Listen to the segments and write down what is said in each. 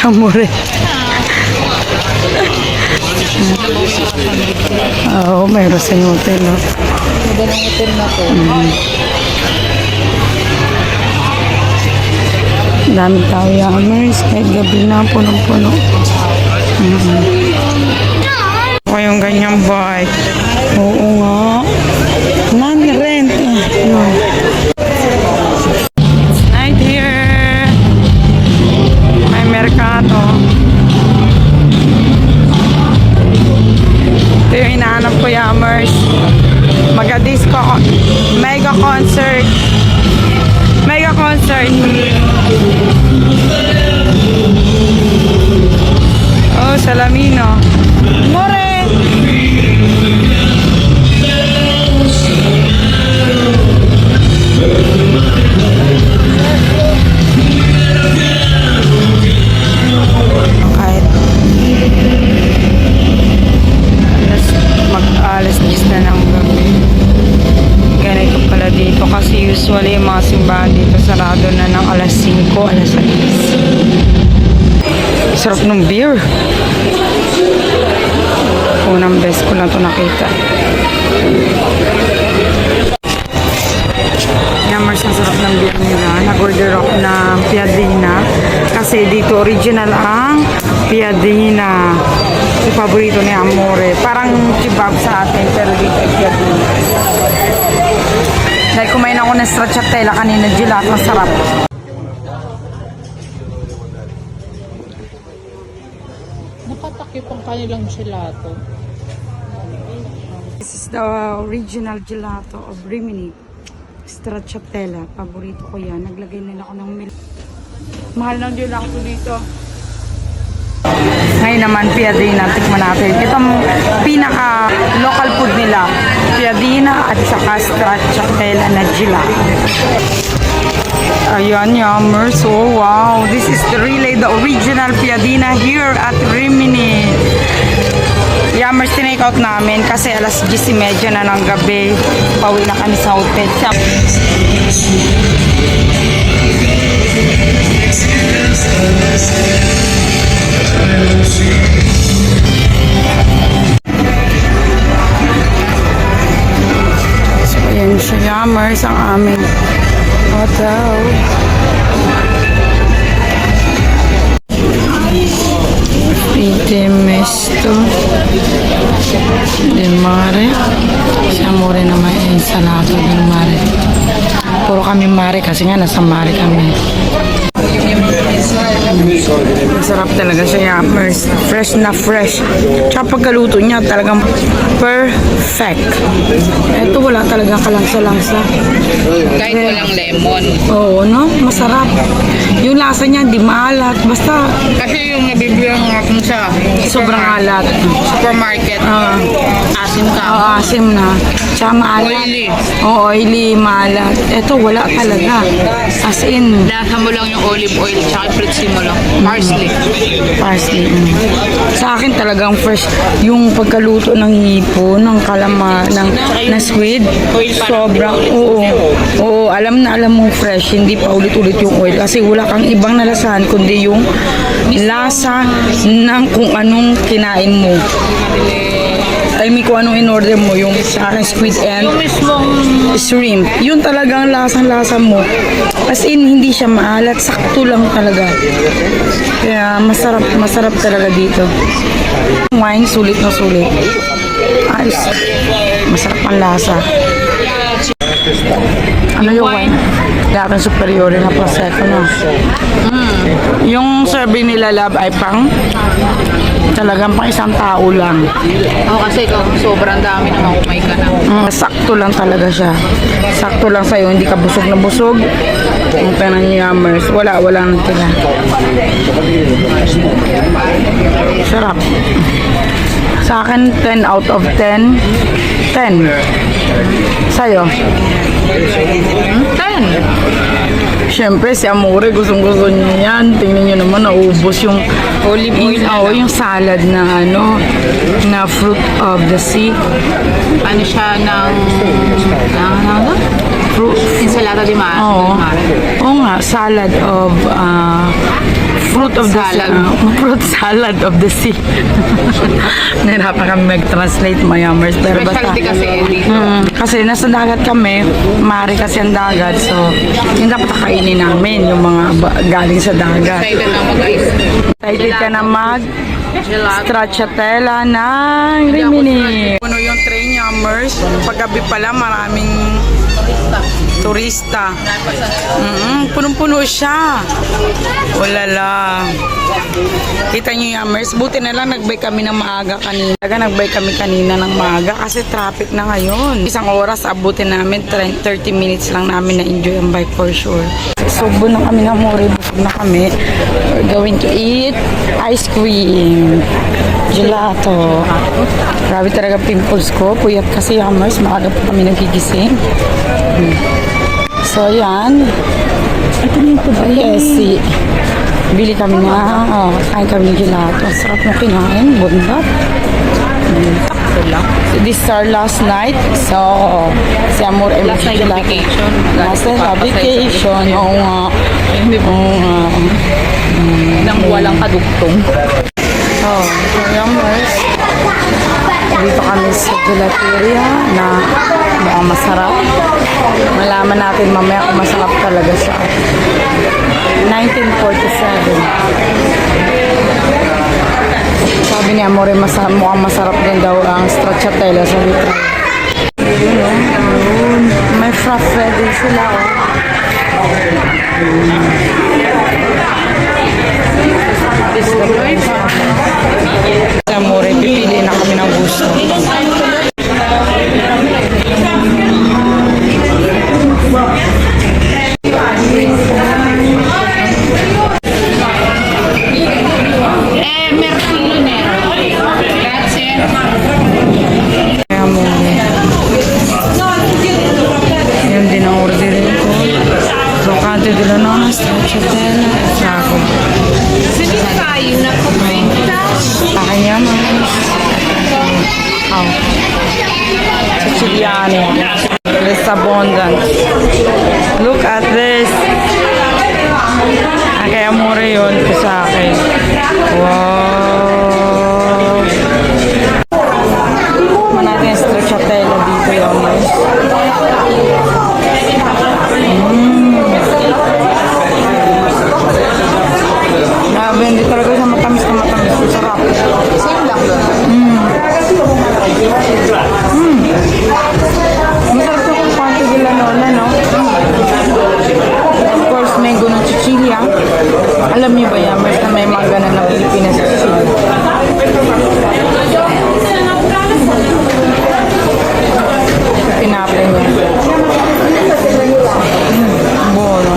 Amore. Oo, mayroon sa hotel, no? Magandang hotel na to. Daming tao yamers, kahit gabi na, punong-puno. O yung ganyang bike. Oo nga. Non-rent. Night here. May merkado. Ito yung hinahanap ko, yamers. Maga-disco. Mega concert. Mega concert. Oh, Salamino. More! Kahit mag-alas 10 na ng gabi. Ganito pala dito kasi usually yung mga simbahan dito sarado na ng alas 5, alas 6. Sarap ng beer. Unang beses ko lang ito nakita. Yamers, ang sarap ng beer nila. Nag-order ako ng Piadina kasi dito original ang Piadina. Yung paborito ni Amore. Parang kebab sa atin pero dito ay Piadina. Dahil kumain ako ng stracciatella kanina, gelato, ang sarap. Nakatakip ang kanilang gelato. This is the original gelato of Rimini. Stracciatella. Paborito ko yan. Naglagay nila ako ng milk. Mahal ng gelato dito. Ngayon naman, Piadina. Tikman natin. Itong pinaka-local food nila. Piadina at saka stracciatella na gelato. Ayan, yummers. Oh, wow. This is really the original Piadina here at Rimini. Yummers, tinake out namin kasi alas 10:30 na ng gabi. Pauwi na kami sa hotel. So, ayan siya, yummers, ang aming hotel. Mesto del mare. Si Amore naman yung salato del mare. Puro kami mare kasi nga nasa mare kami. Masarap talaga siya, yummers. Fresh na fresh. Tsaka pagkaluto niya talagang perfect. Ito wala talagang kalangsa-langsa. Kahit walang lemon. Oo, no? Masarap. Yung lasa niya, di maalat. Basta Kasi yung nabibilang natin sa sobrang alat. supermarket, asim ka. Oo, asim na. Tsaka maalat. Oily. Oo, oily, maalat. Ito, wala talaga. As in, Lasa mo lang yung olive oil, tsaka pretsi mo lang. Parsley. parsley. Sa akin talagang fresh. Yung pagkaluto ng hipon, ng kalama, ng squid, sobrang, oo. Oo, alam na alam mo fresh. Hindi pa ulit-ulit yung oil. Kasi wala kang ibang nalasahan, kundi yung lasa ng kung anong kinain mo. I mean, kung anong in-order mo, yung sa akin squid and Yung mismong shrimp. Yun talagang lasang-lasa mo. As in, hindi siya maalat. Sakto lang talaga. Kaya masarap talaga dito. Wine, sulit na sulit. Ayos. Masarap ang lasa. Ano yung wine? Dating superior na prosecco, no? Yung serving nila, lab, ay talagang pang isang tao lang. kasi ikaw, sobrang dami na makumay ka na. Sakto lang talaga siya. Sakto lang sa'yo, hindi ka busog na busog. Ang tanang yummers, wala nang tila. Sarap. Sa akin, 10 out of 10. 10. Sa'yo? 10. Siyempre, si Amore, gustong-gusto niya yan. Tingnan niyo naman, naubos yung Olive oil na lang. yung salad na na fruit of the sea. Ano siya ng Fruit. ensalada di mare. Oo nga, salad of Fruit of the Salad. fruit salad of the sea. Nahirapan kami mag-translate mayamers. Pero basta, Specialty kasi dito. kasi nasa dagat kami, mari kasi ang dagat. So, yung dapat kainin namin, yung mga galing sa dagat. Excited na mag-ice. Excited ka na mag Gelato. stracciatella ng Rimini. Puno yung train yummers. Paggabi pala, maraming turista. Punong-puno siya. Walala. Kita nyo yummers, buti na lang nagbay kami ng maaga kanina. Nagbay kami kanina ng maaga kasi traffic na ngayon. Isang oras, abutin namin, 30 minutes lang namin na-enjoy ang bike for sure. Subo na kami ng Mori, busog na kami. We're going to eat ice cream, gelato. Grabe talaga pimples ko. Puyat kasi yummers, maaga pa kami nagigising. So, yan. Ito na yung food. Yes, bili kami na, kain kami ng gelato. Sarap mo kinain, bundat. This is our last night. So, si Amor ay Last night of gelato. vacation. Last night of vacation. Oo nga. Oo nga. Nang walang kadugtong. Oh, so yummers. Dito kami sa gelateria na mukhang masarap. Malaman natin mamaya kung masarap talaga siya. 1947. Sabi ni Amore, mukhang masarap din daw ang stracciatella sa litra. May frappe din sila. Amore, pipili na kami ng gusto. Merci, Nero. Grazie. Amore. Yan din ang orderin ko. Crocante de lanonas, stracciatella, chaco. Sige tayo na kumain. Akin yaman. Oh. Siciliano. This abundant. Look at this. Kaya mura yun ko sa akin. Wow. Kuha natin yung stracciatella dito yung guys. Grabe, hindi talaga siya matamis na matamis. Sarap. Same lang doon. Masarap sa kwante de lanola, no? Of course, may gunong chichilya. Alam niyo ba, yummers, na may mga ganun ng Pilipinas sa chichilya? Pinapay niya. Bono.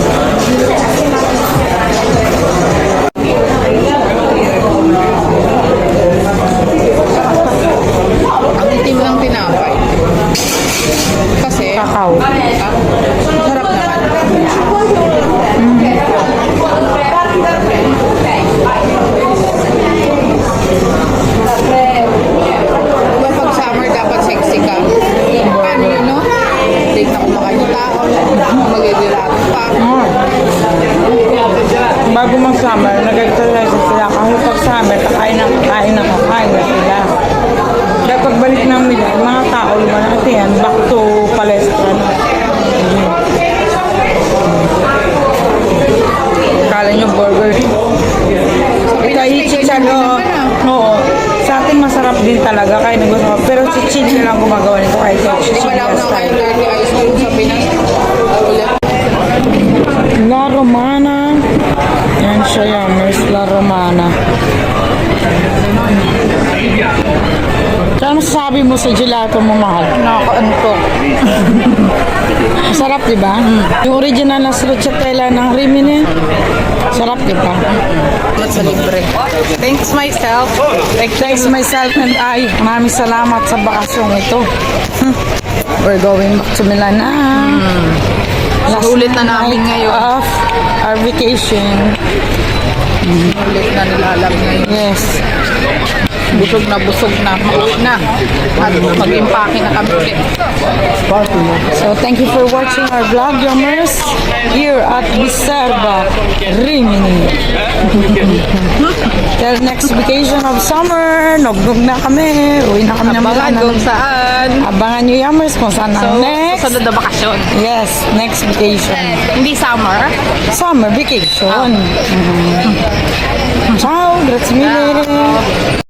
Ang itim ng tinapay. Kasi, Kakao. sarap naman. Diba pag summer dapat sexy ka? Paano yun, no? Late na kumakain ng tao. Magigilado pa. Bago mag-summer, nag-exercise sila. Kahit pag-summer, kakain na sila. Kaya pagbalik namin nila, yung mga tao, lumalaki yan, back to palestra na. Kala nyo burger. Ito, chichalo. Oo. Sa atin masarap din talaga, kaya nagustuhan. Pero si Chili lang gumagawa nito kahit yung Di ba lang na kayo dirty ice cream sa Pinas? Ulit. La Romana. Yan siya, yummers. La Romana. Kaya masasabi mo sa gelato mo, mahal? Nakakaantok. Masarap, di ba? Yung original na stracciatella ng Rimini. Sarap, di ba? Sa libre. Thanks myself. Thanks myself and I. Maraming salamat sa bakasyong ito. We're going back to Milan na. Ulit na namin ngayon. Of our vacation. Ulit na nilalag ngayon. Yes. busog na, mauwi na. At mag-impake na kami ulit. So thank you for watching our vlog, Yummers, here at Biserba, Rimini. Till next vacation of summer, nugnog na kami, uwi na kami ng Abangan mga kung saan. Abangan nyo, Yummers, kung saan ang next. Sunod na bakasyon. Yes, next vacation. Hindi summer. Summer vacation. Ciao, grazie mille.